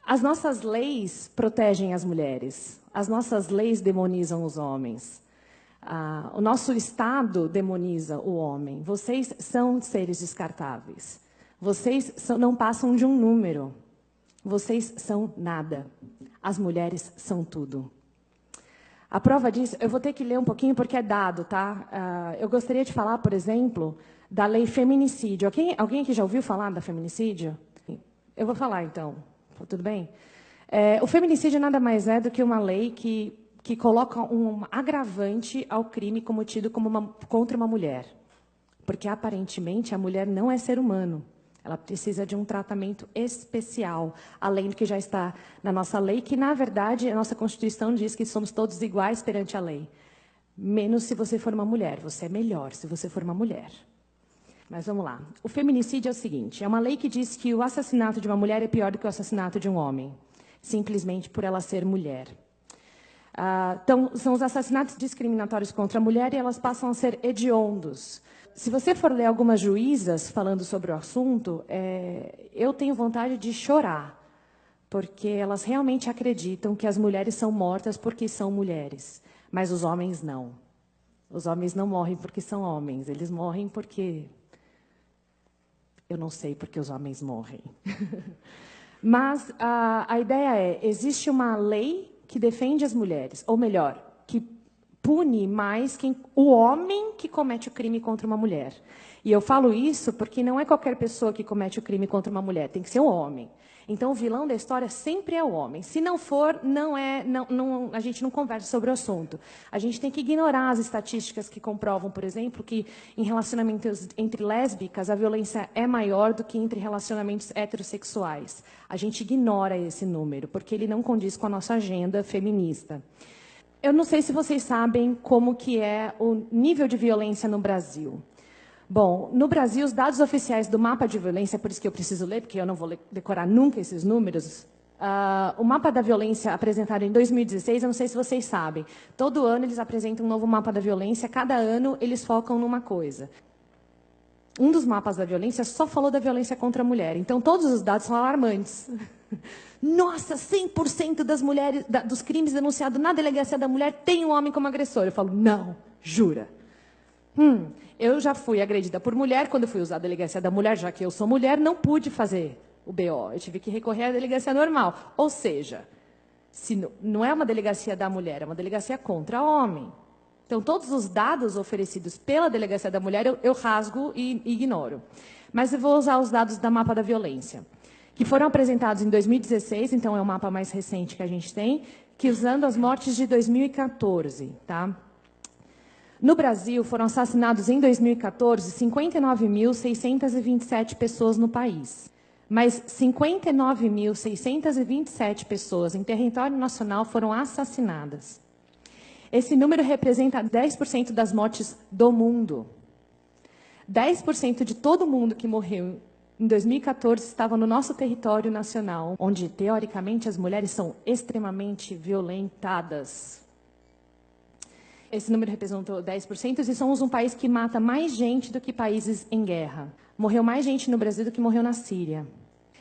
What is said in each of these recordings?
As nossas leis protegem as mulheres, as nossas leis demonizam os homens. O nosso Estado demoniza o homem. Vocês são seres descartáveis. Vocês não passam de um número. Vocês são nada. As mulheres são tudo. A prova disso, eu vou ter que ler um pouquinho porque é dado, tá? Eu gostaria de falar, por exemplo, da lei feminicídio. Alguém aqui já ouviu falar da feminicídio? Eu vou falar, então. Tudo bem? O feminicídio nada mais é do que uma lei que coloca um agravante ao crime cometido contra uma mulher. Porque, aparentemente, a mulher não é ser humano. Ela precisa de um tratamento especial, além do que já está na nossa lei, que, na verdade, a nossa Constituição diz que somos todos iguais perante a lei. Menos se você for uma mulher. Você é melhor se você for uma mulher. Mas vamos lá. O feminicídio é o seguinte, é uma lei que diz que o assassinato de uma mulher é pior do que o assassinato de um homem, simplesmente por ela ser mulher. Então, são os assassinatos discriminatórios contra a mulher e elas passam a ser hediondos. Se você for ler algumas juízas falando sobre o assunto, eu tenho vontade de chorar, porque elas realmente acreditam que as mulheres são mortas porque são mulheres, mas os homens não. Os homens não morrem porque são homens, eles morrem porque... Eu não sei porque os homens morrem. Mas a ideia é, existe uma lei que defende as mulheres, ou melhor, que pune mais o homem que comete o crime contra uma mulher. E eu falo isso porque não é qualquer pessoa que comete o crime contra uma mulher, tem que ser um homem. Então, o vilão da história sempre é o homem. Se não for, a gente não conversa sobre o assunto. A gente tem que ignorar as estatísticas que comprovam, por exemplo, que em relacionamentos entre lésbicas a violência é maior do que entre relacionamentos heterossexuais. A gente ignora esse número, porque ele não condiz com a nossa agenda feminista. Eu não sei se vocês sabem como que é o nível de violência no Brasil. Bom, no Brasil, os dados oficiais do mapa de violência, por isso que eu preciso ler, porque eu não vou decorar nunca esses números, o mapa da violência apresentado em 2016, eu não sei se vocês sabem, todo ano eles apresentam um novo mapa da violência, cada ano eles focam numa coisa. Um dos mapas da violência só falou da violência contra a mulher, então todos os dados são alarmantes. Nossa, 100% das mulheres, dos crimes denunciados na delegacia da mulher tem um homem como agressor. Eu falo, não, jura? Eu já fui agredida por mulher, quando eu fui usar a delegacia da mulher, já que eu sou mulher, não pude fazer o BO. Eu tive que recorrer à delegacia normal. Ou seja, não é uma delegacia da mulher, é uma delegacia contra homem. Então, todos os dados oferecidos pela delegacia da mulher, eu rasgo e ignoro. Mas eu vou usar os dados da mapa da violência, que foram apresentados em 2016, então é o mapa mais recente que a gente tem, que usando as mortes de 2014, tá? No Brasil, foram assassinados em 2014 59.627 pessoas no país. Mas 59.627 pessoas em território nacional foram assassinadas. Esse número representa 10% das mortes do mundo. 10% de todo mundo que morreu em 2014 estava no nosso território nacional, onde, teoricamente, as mulheres são extremamente violentadas. Esse número representou 10% e somos um país que mata mais gente do que países em guerra. Morreu mais gente no Brasil do que morreu na Síria.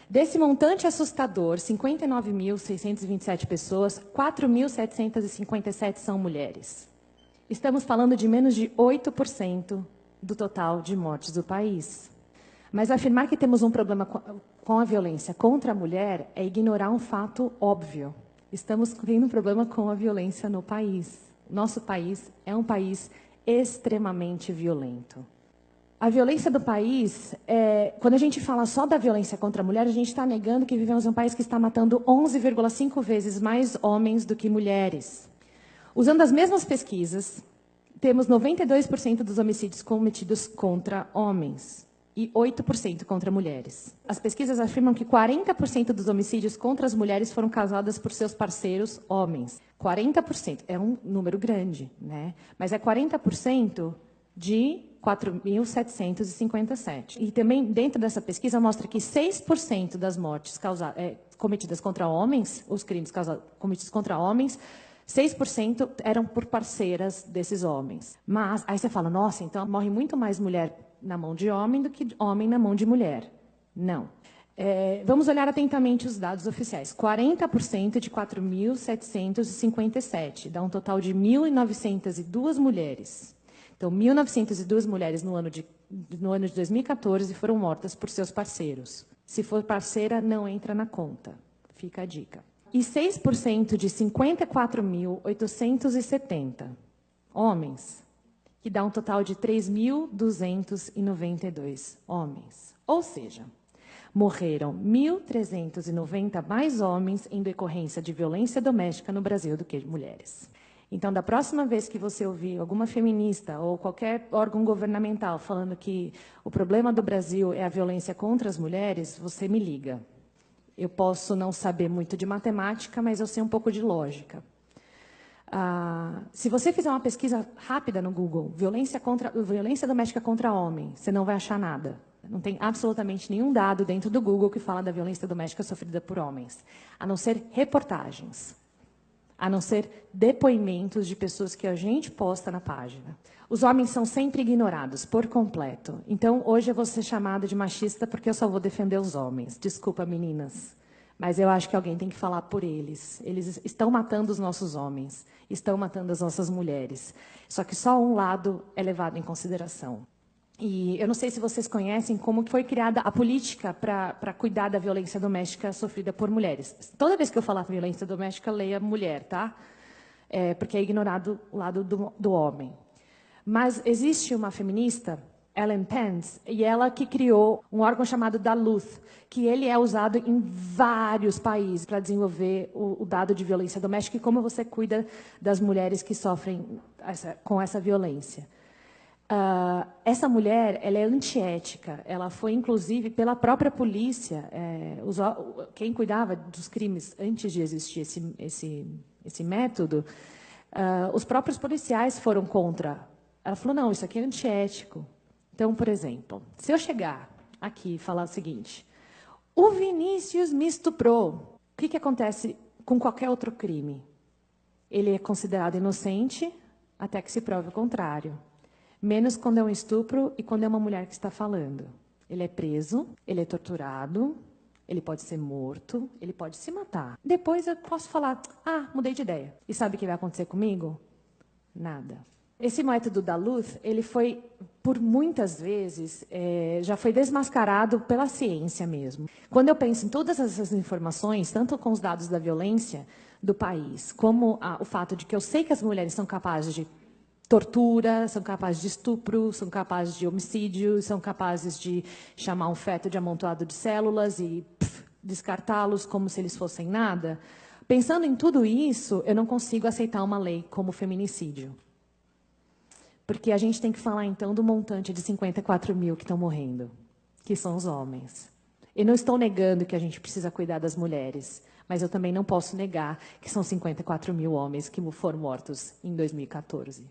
Desse montante assustador, 59.627 pessoas, 4.757 são mulheres. Estamos falando de menos de 8% do total de mortes do país. Mas afirmar que temos um problema com a violência contra a mulher é ignorar um fato óbvio. Estamos tendo um problema com a violência no país. Nosso país é um país extremamente violento. A violência do país, quando a gente fala só da violência contra a mulher, a gente está negando que vivemos em um país que está matando 11,5 vezes mais homens do que mulheres. Usando as mesmas pesquisas, temos 92% dos homicídios cometidos contra homens e 8% contra mulheres. As pesquisas afirmam que 40% dos homicídios contra as mulheres foram causados por seus parceiros homens. 40% é um número grande, né? Mas é 40% de 4.757. E também, dentro dessa pesquisa, mostra que 6% das mortes cometidas contra homens, os crimes cometidos contra homens, 6% eram por parceiras desses homens. Mas, aí você fala, nossa, então morre muito mais mulher na mão de homem do que homem na mão de mulher. Não. Vamos olhar atentamente os dados oficiais. 40% de 4.757, dá um total de 1.902 mulheres. Então, 1.902 mulheres no ano de 2014 foram mortas por seus parceiros. Se for parceira, não entra na conta. Fica a dica. E 6% de 54.870 homens, que dá um total de 3.292 homens. Ou seja, morreram 1.390 mais homens em decorrência de violência doméstica no Brasil do que mulheres. Então, da próxima vez que você ouvir alguma feminista ou qualquer órgão governamental falando que o problema do Brasil é a violência contra as mulheres, você me liga. Eu posso não saber muito de matemática, mas eu sei um pouco de lógica. Se você fizer uma pesquisa rápida no Google, violência doméstica contra homem, você não vai achar nada. Não tem absolutamente nenhum dado dentro do Google que fala da violência doméstica sofrida por homens, a não ser reportagens, a não ser depoimentos de pessoas que a gente posta na página. Os homens são sempre ignorados, por completo. Então, hoje eu vou ser chamada de machista porque eu só vou defender os homens. Desculpa, meninas, mas eu acho que alguém tem que falar por eles. Eles estão matando os nossos homens, estão matando as nossas mulheres. Só que só um lado é levado em consideração. E eu não sei se vocês conhecem como foi criada a política para cuidar da violência doméstica sofrida por mulheres. Toda vez que eu falar violência doméstica, leia mulher, tá? Porque é ignorado o lado do homem. Mas existe uma feminista, Ellen Pence, e ela que criou um órgão chamado Duluth, que ele é usado em vários países para desenvolver o dado de violência doméstica e como você cuida das mulheres que sofrem com essa violência. Essa mulher, ela é antiética. Ela foi, inclusive, pela própria polícia. Quem cuidava dos crimes antes de existir esse método, os próprios policiais foram contra. Ela falou, não, isso aqui é antiético. Então, por exemplo, se eu chegar aqui e falar o seguinte, o Vinícius me estuprou, o que acontece com qualquer outro crime? Ele é considerado inocente até que se prove o contrário. Menos quando é um estupro e quando é uma mulher que está falando. Ele é preso, ele é torturado, ele pode ser morto, ele pode se matar. Depois eu posso falar, mudei de ideia. E sabe o que vai acontecer comigo? Nada. Esse método Duluth, ele foi, por muitas vezes, já foi desmascarado pela ciência mesmo. Quando eu penso em todas essas informações, tanto com os dados da violência do país, como o fato de que eu sei que as mulheres são capazes de tortura, são capazes de estupro, são capazes de homicídio, são capazes de chamar um feto de amontoado de células e descartá-los como se eles fossem nada. Pensando em tudo isso, eu não consigo aceitar uma lei como feminicídio. Porque a gente tem que falar, então, do montante de 54 mil que estão morrendo, que são os homens. Eu não estou negando que a gente precisa cuidar das mulheres, mas eu também não posso negar que são 54 mil homens que foram mortos em 2014.